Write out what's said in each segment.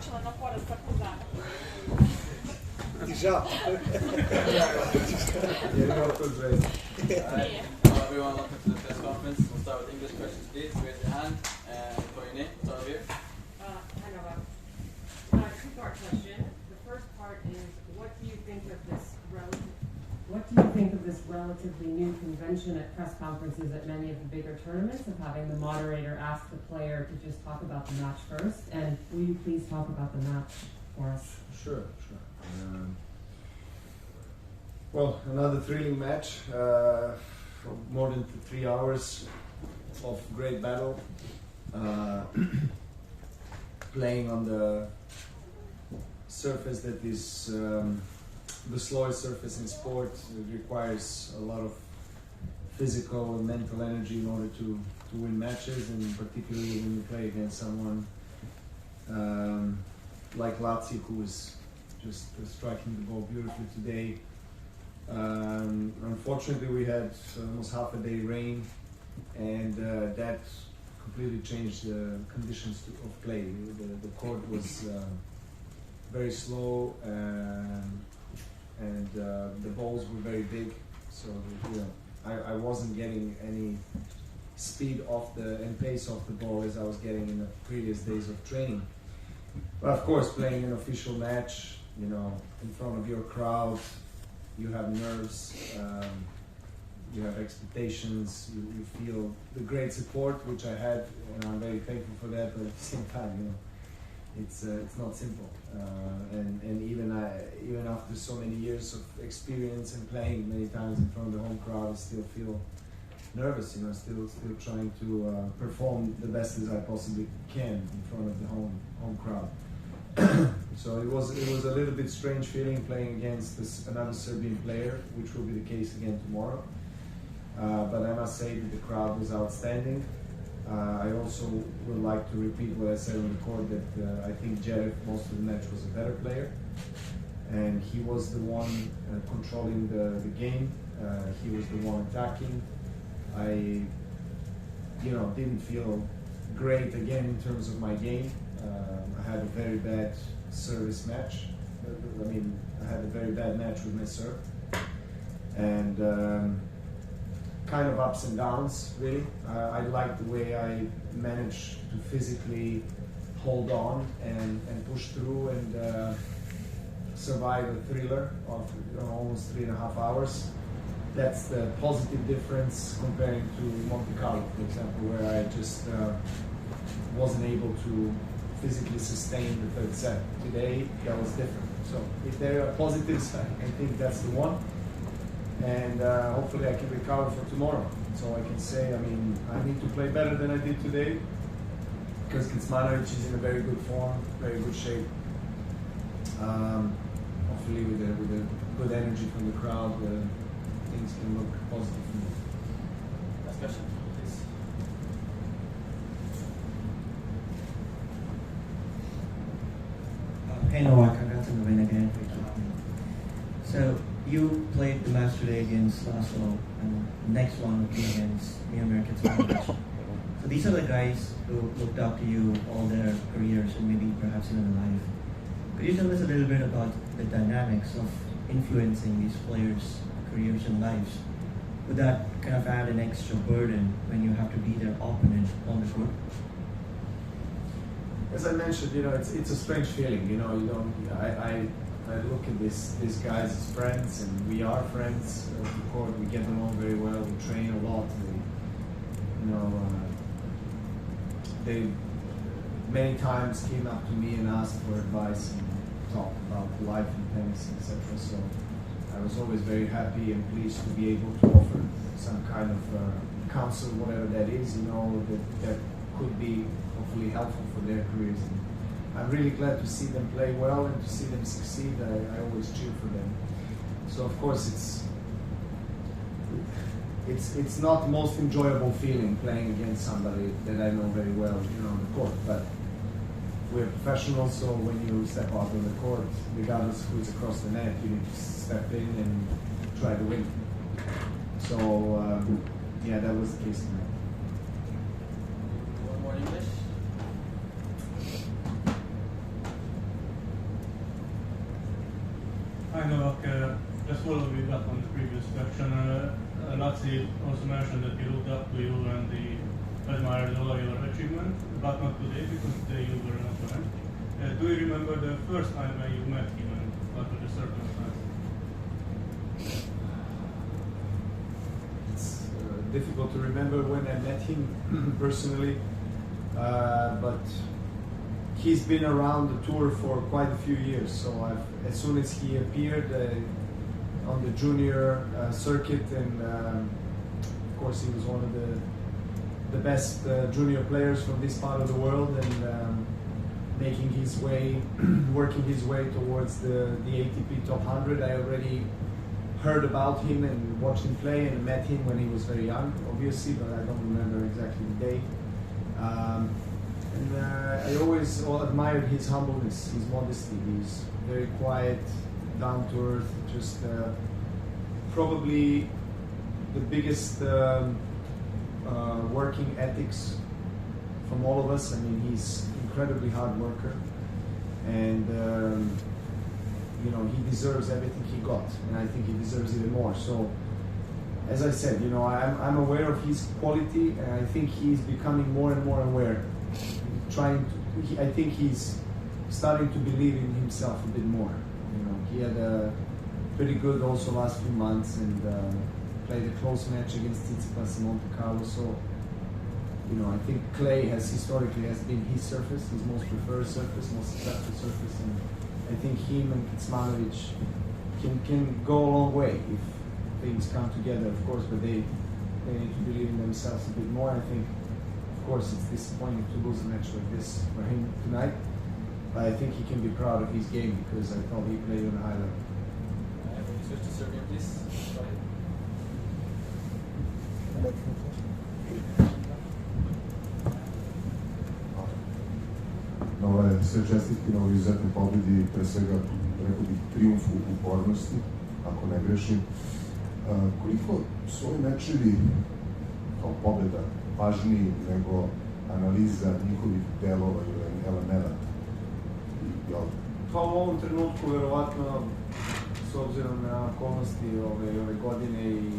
членом Форест Партизана. Hello everyone, welcome to the press conference. We'll start with English questions, please. Raise your hand and for your name. Start over here. Hi, Novak. Two-part question. The first part is, what do you think of this relatively new convention at press conferences at many of the bigger tournaments of having the moderator ask the player to just talk about the match first? And will you please talk about the match for us? Sure. Well, another thrilling match, for more than 3 hours of great battle, playing on the surface that is the slowest surface in sport. It requires a lot of physical and mental energy in order to win matches, and particularly when you play against someone like Laslo, who is just striking the ball beautifully today. Unfortunately, we had almost half a day rain, and that completely changed the conditions of play. The court was very slow, and the balls were very big, so I wasn't getting any speed off and pace off the ball as I was getting in the previous days of training. But of course, playing an official match, in front of your crowd, you have nerves, you have expectations, you feel the great support, which I had, and I'm very thankful for that. But at the same time, it's not simple, and even after so many years of experience and playing many times in front of the home crowd, I still feel nervous. Still trying to perform the best as I possibly can in front of the home crowd. So it was a little bit strange feeling playing against another Serbian player, which will be the case again tomorrow. But I must say that the crowd was outstanding. I also would like to repeat what I said on the court, that I think Djere most of the match was a better player, and he was the one controlling the game. He was the one attacking. I didn't feel great again in terms of my game. I had a very bad service match. I had a very bad match with my serve, and kind of ups and downs, really. I like the way I managed to physically hold on and push through and survive a thriller of almost 3.5 hours. That's the positive difference comparing to Monte Carlo, for example, where I just wasn't able to physically sustain the third set. Today, that was different. So if there are positives, I think that's the one. And hopefully I can recover for tomorrow. So I can say, I need to play better than I did today, because Kecmanovic is in a very good form, very good shape. Hopefully with a good energy from the crowd, things can look positive for me. Last question, please. Hey Novak, congrats on the win again. So you played the match today against Laslo, and the next one will be against Kecmanovic. So these are the guys who looked up to you all their careers and maybe perhaps even in life. Could you tell us a little bit about the dynamics of influencing these players' careers and lives? Would that kind of add an extra burden when you have to be their opponent on the court? As I mentioned, it's a strange feeling. I look at these guys as friends, and we are friends. Of course, we get along very well. We train a lot. They many times came up to me and asked for advice and talked about life in tennis, etc. So I was always very happy and pleased to be able to offer some kind of counsel, whatever that is, that could be hopefully helpful for their careers. And I'm really glad to see them play well and to see them succeed. I always cheer for them. So of course it's not the most enjoyable feeling playing against somebody that I know very well, on the court. But we're professionals, so when you step out on the court, regardless who is across the net, you need to step in and try to win. So that was the case tonight. One more in English. Hi Novak, just following up on the previous question. Laslo also mentioned that he looked up to you and he admired all your achievement, but not today because today you were an opponent. Do you remember the first time when you met him and what were the circumstances? It's difficult to remember when I met him personally, but he's been around the tour for quite a few years. So as soon as he appeared on the junior circuit, and of course he was one of the best junior players from this part of the world, and making his way, working his way towards the ATP top 100. I already heard about him and watched him play and met him when he was very young, obviously, but I don't remember exactly the date. And I always admired his humbleness, his modesty. He's very quiet, down to earth, just probably the biggest working ethics from all of us. I mean, he's incredibly hard worker, and you know, he deserves everything he got, and I think he deserves even more. So, as I said, you know, I'm aware of his quality, and I think he's becoming more and more aware. I think he's starting to believe in himself a bit more. You know, he had a pretty good also last few months, and played a close match against Tsitsipas in Monte Carlo. So, you know, I think clay has historically been his surface, his most preferred surface, most successful surface, and I think him and Kecmanovic can go a long way if things come together, of course, but they need to believe in themselves a bit more. I think, of course, it's disappointing to lose a match like this for him tonight, but I think he can be proud of his game because I thought he played on a high level. Will you switch to Serbian, please? Sve čestitke na ovoj izuzetnoj pobjedi, pre svega, rekao bih, trijumfu upornosti, ako ne grešim. Koliko su ovi mečevi kao pobjeda važniji nego analiza njihovih delova ili elemenata? Pa u ovom trenutku, verovatno, s obzirom na okolnosti ove godine i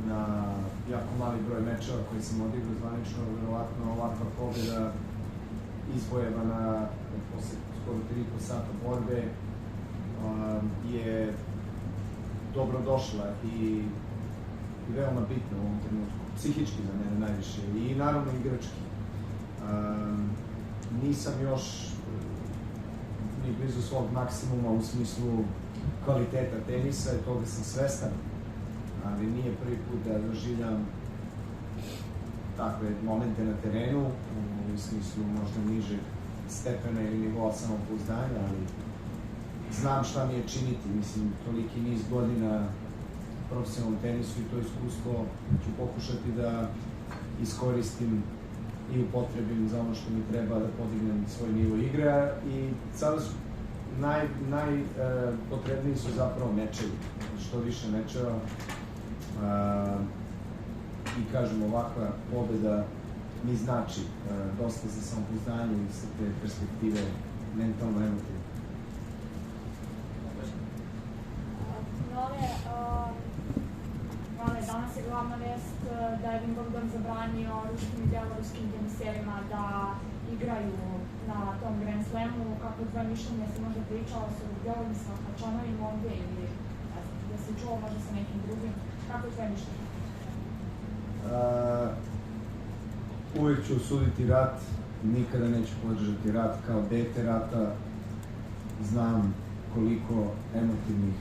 na jako mali broj mečeva koji sam odigrao zvanično, verovatno ovakva pobjeda izvojevana posle skoro 3,5 sata borbe je dobro došla i veoma bitna u ovom trenutku. Psihički za mene najviše i naravno igrački. Nisam još ni blizu svog maksimuma u smislu kvaliteta tenisa i toga sam svestan, ali nije prvi put da doživljam takve momente na terenu, u smislu možda nižeg stepena ili nivoa samopouzdanja, ali znam šta mi je činiti. Mislim, toliki niz godina profesionalnom tenisu i to iskustvo ću pokušati da iskoristim i upotrebim za ono što mi treba da podignem svoj nivo igre, i sada su najpotrebniji su zapravo mečevi, što više mečeva. I kažem, ovakva pobjeda mi znači dosta za samopouzdanje i sa te perspektive mentalno-emotivne. Nove, danas je glavna vest da je Wimbledon zabranio ruskim i bjeloruskim teniserima da igraju na tom Grand Slamu. Kako je tvoje mišljenje, se možda pričalo sa bjeloruskim Hačanovim ovdje ili da se čuo možda sa nekim drugim? Kako je tvoje mišljenje? Uvijek ću osuditi rat, nikada neću podržati rat kao dete rata. Znam koliko emotivnih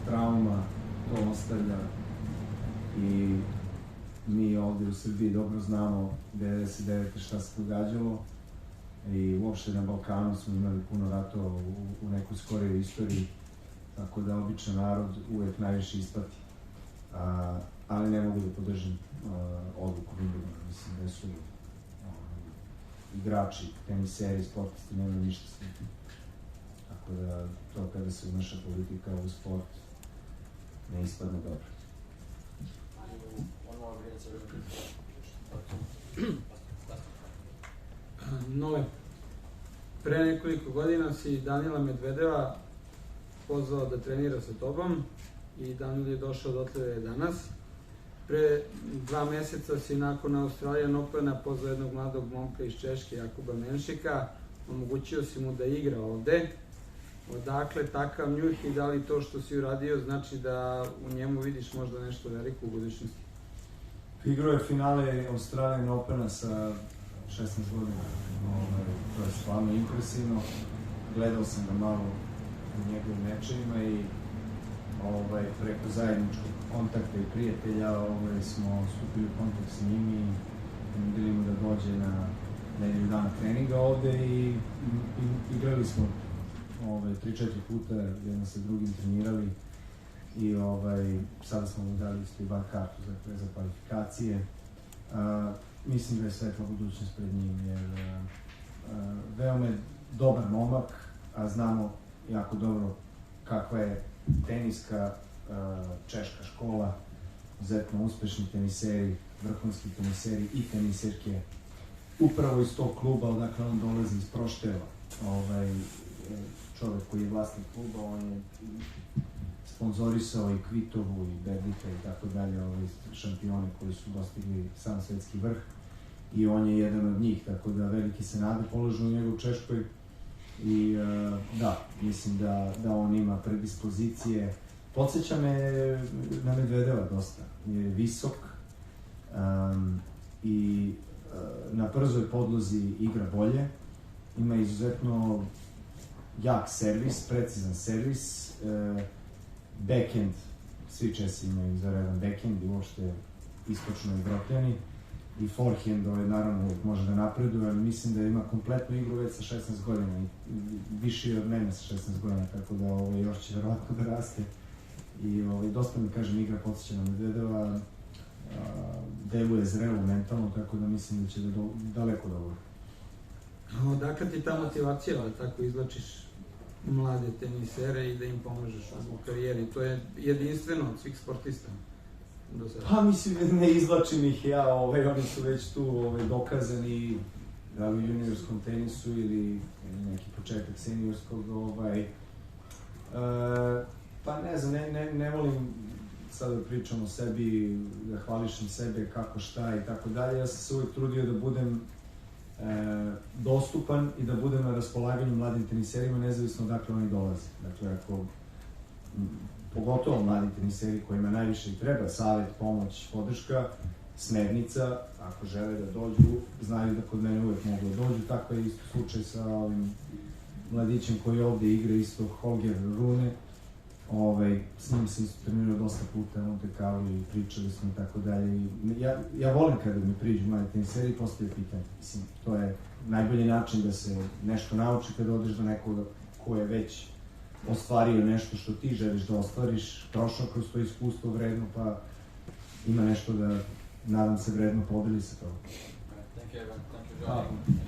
trauma to ostavlja i mi ovdje u Srbiji dobro znamo 99. šta se događalo i uopšte na Balkanu smo imali puno ratova u nekoj skorijoj istoriji, tako da običan narod uvijek najviše ispati. Ali ne mogu da podržim odluku Wimbledona. Mislim da su igrači, teniseri, sportisti nemaju ništa s tim. Tako da to kada se umeša politika u sport ne ispadne dobro. Nove, pre nekoliko godina si Danila Medvedeva pozvao da trenira sa tobom i Daniel je došao dotle da je danas. Pre 2 meseca si nakon Australijan Opena pozvao jednog mladog momka iz Češke, Jakuba Menšika, omogućio si mu da igra ovde. Odakle takav njuh i da li to što si uradio znači da u njemu vidiš možda nešto veliko u budućnosti? Igrao je finale Australijan Opena sa 16 godina. To je stvarno impresivno. Gledao sam ga malo u njegovim mečevima i preko zajedničkog kontakta i prijatelja smo stupili u kontakt s njim i bili mu da dođe na nedelju dana treninga ovde i igrali smo 3-4 puta, jedan sa drugim trenirali i sada smo mu dali isto i bar kartu za kvalifikacije. Mislim da je svetla budućnost pred njim, jer veoma je dobar momak, a znamo jako dobro kakva je teniska češka škola, izuzetno uspešni teniseri, vrhunski teniseri i teniserke, upravo iz tog kluba odakle on dolazi iz Prošteva. Čovek koji je vlasnik kluba, on je sponzorisao i Kvitovu i Berdika i tako dalje, šampione koji su dostigli sam svetski vrh i on je jedan od njih, tako da veliki se nade položu u njega u Češkoj i da, mislim da on ima predispozicije. Podsjeća me na Medvedeva dosta, je visok i na brzoj podlozi igra bolje, ima izuzetno jak servis, precizan servis, backhand, svi Česi imaju izvanredan backhand i uopšte istočno igrokljani i forehand naravno uvijek može da napreduje, ali mislim da ima kompletnu igru već sa 16 godina i više od mene sa 16 godina, tako da još će verovatno da raste i dosta mi, kažem, igra podsjeća na Medvedeva, deluje zrelo mentalno, tako da mislim da će da daleko dobro. Odakle ti ta motivacija da tako izlačiš mlade tenisere i da im pomažeš u karijeri? To je jedinstveno od svih sportista do sada. Pa mislim, ne izvlačim ih ja, oni su već tu dokazani, da li u juniorskom tenisu ili neki početak seniorskog, pa ne znam, ne volim sad da pričam o sebi, da hvališem sebe kako šta i tako dalje, ja sam se uvijek trudio da budem dostupan i da budem na raspolaganju mladim teniserima, nezavisno odakle oni dolaze. Dakle, pogotovo mladi teniseri kojima najviše i treba savjet, pomoć, podrška, smernica, ako žele da dođu, znaju da kod mene uvek mogu da dođu. Tako je isto slučaj sa ovim mladićem koji ovde igra, isto Holger Rune. S njim se isto trenirao dosta puta, Monte Carlo i pričali smo i tako dalje. Ja volim kada mi priđu mladi teniseri i postavljaju pitanje. Mislim, to je najbolji način da se nešto nauči kada odeš do nekoga ko je već ostvario nešto što ti želiš da ostvariš, prošao kroz to iskustvo vredno, pa ima nešto da, nadam se, vredno podeli sa toga. Thank you, everyone. Thank you, Johnny.